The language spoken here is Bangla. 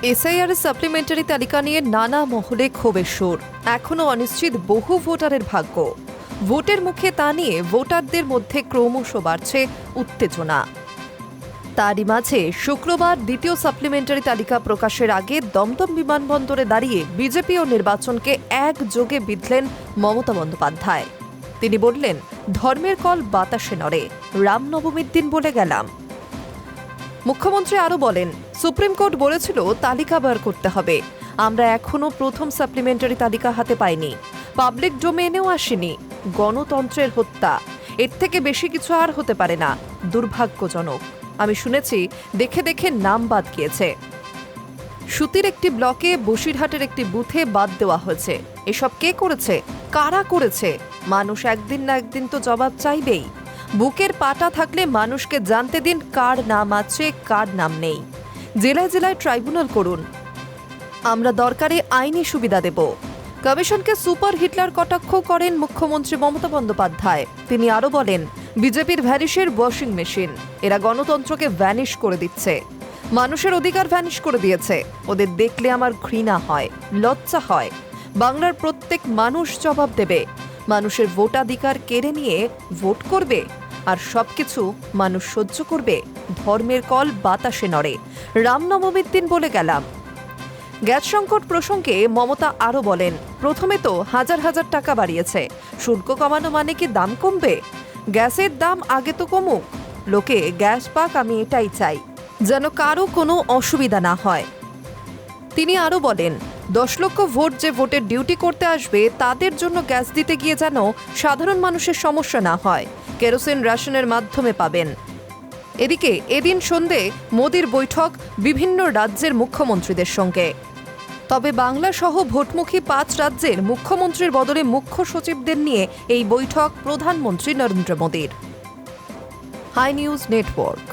এসআইআর সাপ্লিমেন্টারি তালিকা নিয়ে নানা মহলে ক্ষোভের সুর। এখনও অনিশ্চিত বহু ভোটারের ভাগ্য। ভোটের মুখে তা নিয়ে ভোটারদের মধ্যে ক্রমশ বাড়ছে উত্তেজনা। তারই মাঝে শুক্রবার দ্বিতীয় সাপ্লিমেন্টারি তালিকা প্রকাশের আগে দমদম বিমানবন্দরে দাঁড়িয়ে বিজেপি ও নির্বাচনকে একযোগে বিঁধলেন মমতা বন্দ্যোপাধ্যায়। তিনি বললেন, ধর্মের কল বাতাসে নড়ে, রামনবমীর দিন বলে গেলাম। মুখ্যমন্ত্রী আরও বলেন, সুপ্রিম কোর্ট বলেছিল তালিকা বার করতে হবে। আমরা এখনো প্রথম সাপ্লিমেন্টারি তালিকা হাতে পাইনি, পাবলিক ডোমেনেও আসেনি। গণতন্ত্রের হত্যা, এর থেকে বেশি কিছু আর হতে পারে না। দুর্ভাগ্যজনক। আমি শুনেছি দেখে দেখে নাম বাদ গিয়েছে। সুতির একটি ব্লকে, বসিরহাটের একটি বুথে বাদ দেওয়া হয়েছে। এসব কে করেছে, কারা করেছে? মানুষ একদিন না একদিন তো জবাব চাইবেই। বুকের পাটা থাকলে মানুষকে জানতে দিন কার নাম আছে, কার নাম নেই। জেলায় জেলায় ট্রাইব্যুনাল করুন। আমরা দরকারে আইনি সুবিধা দেব। কমিশনকে সুপার হিটলার কটাক্ষ করেন মুখ্যমন্ত্রী মমতা বন্দ্যোপাধ্যায়। তিনি আরও বলেন, বিজেপির ভ্যানিশের ওয়াশিং মেশিন, এরা গণতন্ত্রকে ভ্যানিশ করে দিচ্ছে। মানুষের অধিকার ভ্যানিশ করে দিয়েছে। ওদের দেখলে আমার ঘৃণা হয়, লজ্জা হয়। বাংলার প্রত্যেক মানুষ জবাব দেবে। মানুষের ভোটাধিকার কেড়ে নিয়ে ভোট করবে, আর সবকিছু মানুষ সহ্য করবে। ধর্মের কল বাতাসে নড়ে, রামনবমীর দিন বলে গেলাম। গ্যাস সংকট প্রসঙ্গে মমতা আরও বলেন, প্রথমে তো হাজার হাজার টাকা বাড়িয়েছে, শুল্ক কমানো মানে কি দাম কমবে? গ্যাসের দাম আগে তো কমুক, লোকে গ্যাস পাক, আমি এটাই চাই, যেন কারো কোনো অসুবিধা না হয়। তিনি আরও বলেন, 10 লক্ষ ভোট যে ভোটের ডিউটি করতে আসবে, তাদের জন্য গ্যাস দিতে গিয়ে যেন সাধারণ মানুষের সমস্যা না হয়। কেরোসিন রেশনের মাধ্যমে পাবেন। এদিকে এদিন সন্ধে মোদির বৈঠক বিভিন্ন রাজ্যের মুখ্যমন্ত্রীদের সঙ্গে। তবে বাংলা সহ ভোটমুখী 5 রাজ্যের মুখ্যমন্ত্রীর বদলে মুখ্য সচিবদের নিয়ে এই বৈঠক প্রধানমন্ত্রী নরেন্দ্র মোদির। Hi news network.